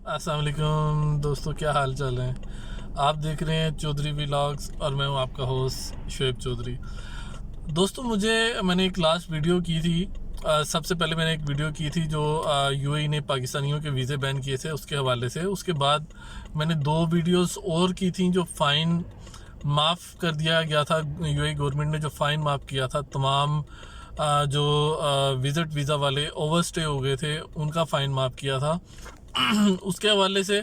अस्सलाम वालेकुम दोस्तों, क्या हाल चाल है। आप देख रहे हैं चौधरी व्लॉग्स और मैं हूं आपका होस्ट शुएब चौधरी। दोस्तों मैंने एक लास्ट वीडियो की थी। सबसे पहले मैंने एक वीडियो की थी जो यूएई ने पाकिस्तानियों के वीज़े बैन किए थे उसके हवाले से। उसके बाद मैंने 2 वीडियोस और की थी जो फ़ाइन माफ़ कर दिया गया था। यूएई गवर्नमेंट ने जो फ़ाइन माफ़ किया था तमाम जो विज़िट वीज़ा वाले ओवरस्टे हो गए थे उनका फ़ाइन माफ़ किया था। उसके हवाले से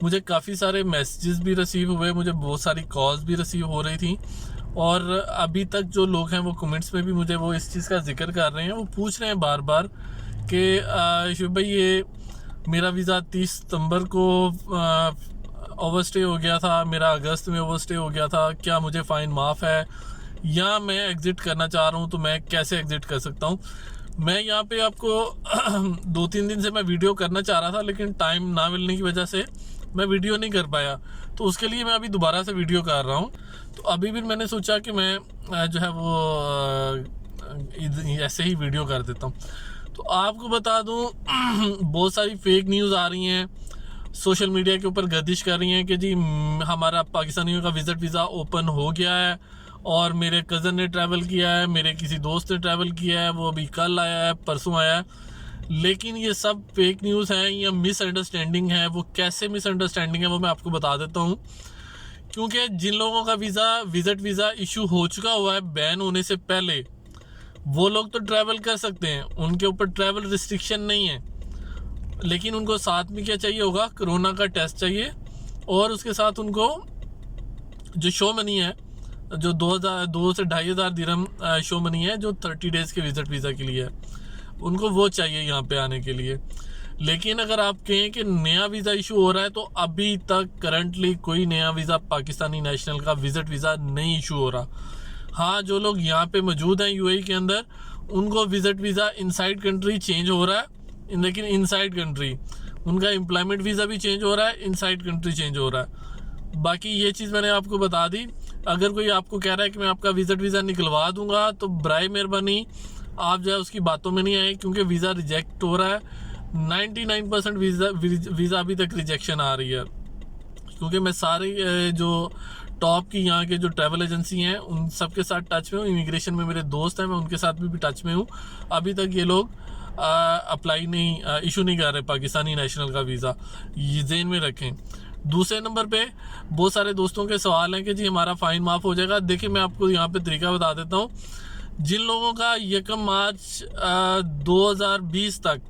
मुझे काफ़ी सारे मैसेजेस भी रिसीव हुए, मुझे बहुत सारी कॉल्स भी रिसीव हो रही थी। और अभी तक जो लोग हैं वो कमेंट्स में भी मुझे वो इस चीज़ का जिक्र कर रहे हैं, वो पूछ रहे हैं बार बार कि शुभ भाई ये मेरा वीज़ा 30 सितंबर को ओवरस्टे हो गया था, मेरा अगस्त में ओवरस्टे हो गया था, क्या मुझे फ़ाइन माफ़ है या मैं एग्ज़िट करना चाह रहा हूँ तो मैं कैसे एग्ज़िट कर सकता हूँ। मैं यहाँ पे आपको 2-3 दिन से मैं वीडियो करना चाह रहा था लेकिन टाइम ना मिलने की वजह से मैं वीडियो नहीं कर पाया, तो उसके लिए मैं अभी दोबारा से वीडियो कर रहा हूँ। तो अभी भी मैंने सोचा कि मैं जो है वो ऐसे ही वीडियो कर देता हूँ। तो आपको बता दूँ बहुत सारी फेक न्यूज़ आ रही हैं, सोशल मीडिया के ऊपर गर्दिश कर रही हैं कि जी हमारा पाकिस्तानियों का विज़िट वीज़ा ओपन हो गया है और मेरे कज़न ने ट्रैवल किया है, मेरे किसी दोस्त ने ट्रैवल किया है, वो अभी कल आया है, परसों आया है। लेकिन ये सब फेक न्यूज़ है या मिसअंडरस्टैंडिंग है। वो कैसे मिसअंडरस्टैंडिंग है वो मैं आपको बता देता हूँ। क्योंकि जिन लोगों का विज़िट वीज़ा इशू हो चुका हुआ है बैन होने से पहले, वो लोग तो ट्रैवल कर सकते हैं, उनके ऊपर ट्रैवल रिस्ट्रिक्शन नहीं है। लेकिन उनको साथ में क्या चाहिए होगा, कोरोना का टेस्ट चाहिए और उसके साथ उनको जो शो मनी है, जो 2 से 2,500 दिरहम शो मनी है जो 30 डेज़ के विज़िट वीज़ा के लिए है, उनको वो चाहिए यहाँ पे आने के लिए। लेकिन अगर आप कहें कि नया वीज़ा इशू हो रहा है तो अभी तक करंटली कोई नया वीज़ा पाकिस्तानी नेशनल का विज़िट वीज़ा नहीं इशू हो रहा। हाँ, जो लोग यहाँ पे मौजूद हैं यूएई के अंदर उनको visit visa inside country change हो रहा है, लेकिन इनसाइड कंट्री उनका एम्प्लॉयमेंट वीज़ा भी चेंज हो रहा है, इनसाइड कंट्री चेंज हो रहा है। बाकी ये चीज़ मैंने आपको बता दी। अगर कोई आपको कह रहा है कि मैं आपका विज़िट वीज़ा निकलवा दूंगा तो बराए मेहरबानी आप जो है उसकी बातों में नहीं आए, क्योंकि वीज़ा रिजेक्ट हो रहा है। 99% वीज़ा अभी तक रिजेक्शन आ रही है। क्योंकि मैं सारे जो टॉप की यहाँ के जो ट्रैवल एजेंसी हैं उन सब के साथ टच में हूँ, इमिग्रेशन में मेरे दोस्त हैं, मैं उनके साथ भी टच में हूँ। अभी तक ये लोग अप्लाई नहीं इशू नहीं कर रहे पाकिस्तानी नेशनल का वीज़ा, ये ज़हन में रखें। दूसरे नंबर पे बहुत सारे दोस्तों के सवाल हैं कि जी हमारा फ़ाइन माफ़ हो जाएगा। देखिए मैं आपको यहाँ पे तरीका बता देता हूँ। जिन लोगों का 1 मार्च 2020 तक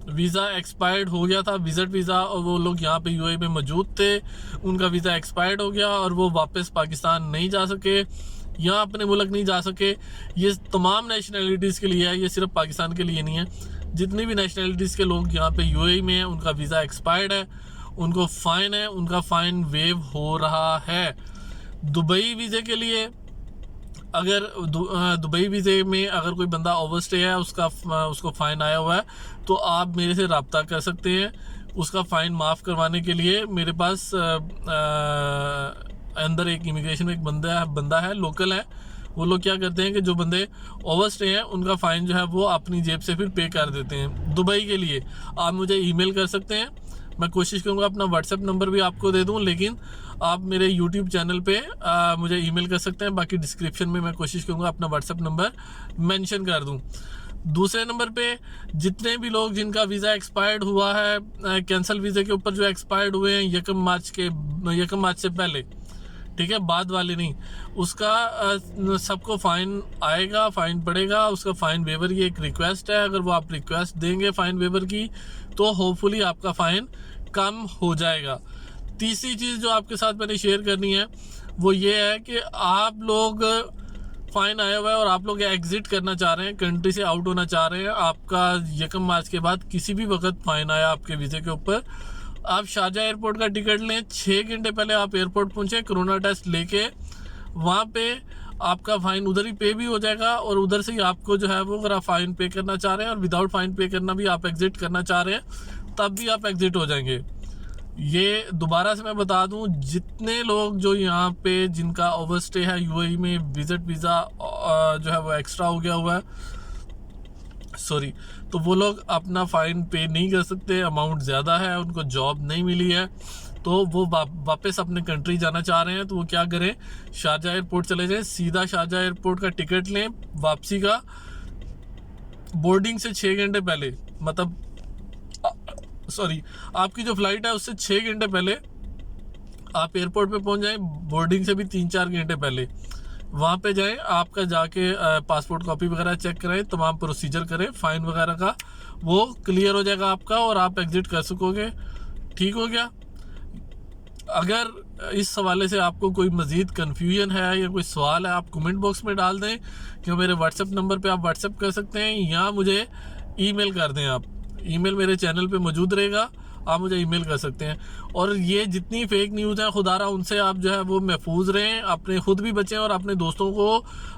वीज़ा एक्सपायर्ड हो गया था, विज़िट वीज़ा, और वो लोग यहाँ पे यूएई में मौजूद थे, उनका वीज़ा एक्सपायर्ड हो गया और वो वापस पाकिस्तान नहीं जा सके, यहाँ अपने मुल्क नहीं जा सके। ये तमाम नेशनलिटीज़ के लिए है, ये सिर्फ पाकिस्तान के लिए नहीं है। जितनी भी नेशनलिटीज़ के लोग यहाँ पे यूएई में हैं उनका वीज़ा एक्सपायर्ड है, उनको फ़ाइन है, उनका फ़ाइन वेव हो रहा है। दुबई वीज़े के लिए अगर दुबई वीज़े में अगर कोई बंदा ओवरस्टे है, उसको फ़ाइन आया हुआ है, तो आप मेरे से रब्ता कर सकते हैं। उसका फ़ाइन माफ़ करवाने के लिए मेरे पास अंदर एक इमिग्रेशन में एक बंदा है, लोकल है। वो लोग क्या करते हैं कि जो बंदे ओवरस्टे हैं उनका फ़ाइन जो है वो अपनी जेब से फिर पे कर देते हैं। दुबई के लिए आप मुझे ईमेल कर सकते हैं, मैं कोशिश करूँगा अपना व्हाट्सएप नंबर भी आपको दे दूँ, लेकिन आप मेरे यूट्यूब चैनल पे मुझे ईमेल कर सकते हैं। बाकी डिस्क्रिप्शन में मैं कोशिश करूँगा अपना व्हाट्सएप नंबर मेंशन कर दूँ। दूसरे नंबर पे जितने भी लोग जिनका वीज़ा एक्सपायर्ड हुआ है, कैंसिल वीज़े के ऊपर जो एक्सपायर्ड हुए हैं 1 मार्च से पहले, ठीक है, बाद वाले नहीं, उसका सबको फ़ाइन आएगा, फ़ाइन पड़ेगा। उसका फ़ाइन वेवर की एक रिक्वेस्ट है, अगर वो आप रिक्वेस्ट देंगे फ़ाइन वेवर की तो होपफुली आपका फ़ाइन कम हो जाएगा। तीसरी चीज़ जो आपके साथ मैंने शेयर करनी है वो ये है कि आप लोग फ़ाइन आया हुआ है और आप लोग एग्ज़िट करना चाह रहे हैं, कंट्री से आउट होना चाह रहे हैं। आपका 1 मार्च के बाद किसी भी वक्त फ़ाइन आया आपके वीज़े के ऊपर, आप शारजाह एयरपोर्ट का टिकट लें, 6 घंटे पहले आप एयरपोर्ट पहुँचें, कोरोना टेस्ट लेके वहाँ पे आपका फ़ाइन उधर ही पे भी हो जाएगा और उधर से ही आपको जो है वो अगर आप फ़ाइन पे करना चाह रहे हैं और विदाउट फ़ाइन पे करना भी आप एग्ज़िट करना चाह रहे हैं तब भी आप एग्ज़िट हो जाएंगे। ये दोबारा से मैं बता दूं, जितने लोग जो यहाँ पे जिनका ओवरस्टे है यूएई में, विज़िट वीज़ा जो है वो एक्स्ट्रा हो गया हुआ है, सॉरी, तो वो लोग अपना फ़ाइन पे नहीं कर सकते, अमाउंट ज़्यादा है, उनको जॉब नहीं मिली है, तो वो वापस अपने कंट्री जाना चाह रहे हैं। तो वो क्या करें, शारजाह एयरपोर्ट चले जाएं, सीधा शारजाह एयरपोर्ट का टिकट लें वापसी का, बोर्डिंग से 6 घंटे पहले, मतलब सॉरी, आपकी जो फ्लाइट है उससे 6 घंटे पहले आप एयरपोर्ट पे पहुंच जाएं, बोर्डिंग से भी 3-4 घंटे पहले वहाँ पे जाएं, आपका जाके पासपोर्ट कॉपी वगैरह चेक करें, तमाम प्रोसीजर करें, फ़ाइन वगैरह का वो क्लियर हो जाएगा आपका और आप एग्ज़िट कर सकोगे। ठीक हो गया। अगर इस हवाले से आपको कोई मज़ीद कन्फ्यूजन है या कोई सवाल है, आप कमेंट बॉक्स में डाल दें, कि मेरे व्हाट्सएप नंबर पे आप व्हाट्सएप कर सकते हैं या मुझे ईमेल कर दें। आप ईमेल मेरे चैनल पे मौजूद रहेगा, आप मुझे ईमेल कर सकते हैं। और ये जितनी फेक न्यूज़ है खुदारा उनसे आप जो है वो महफूज रहें, अपने खुद भी बचें और अपने दोस्तों को,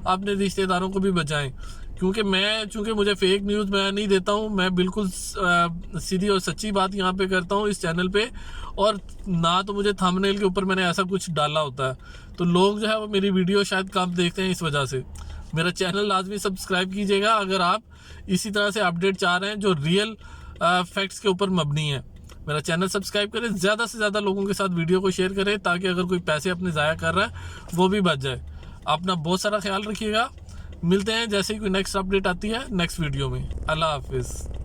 अपने रिश्तेदारों को भी बचाएं। चूँकि मुझे फेक न्यूज़ मैं नहीं देता हूँ, मैं बिल्कुल सीधी और सच्ची बात यहाँ पे करता हूँ इस चैनल पे, और ना तो मुझे थंबनेल के ऊपर मैंने ऐसा कुछ डाला होता है, तो लोग जो है वो मेरी वीडियो शायद कम देखते हैं। इस वजह से मेरा चैनल लाजमी सब्सक्राइब कीजिएगा अगर आप इसी तरह से अपडेट चाह रहे हैं जो रियल फैक्ट्स के ऊपर मबनी है। मेरा चैनल सब्सक्राइब करें, ज़्यादा से ज़्यादा लोगों के साथ वीडियो को शेयर करें, ताकि अगर कोई पैसे अपने ज़ाया कर रहा है वो भी बच जाए। अपना बहुत सारा ख्याल रखिएगा। मिलते हैं जैसे ही कोई नेक्स्ट अपडेट आती है नेक्स्ट वीडियो में। अल्लाह हाफिज़।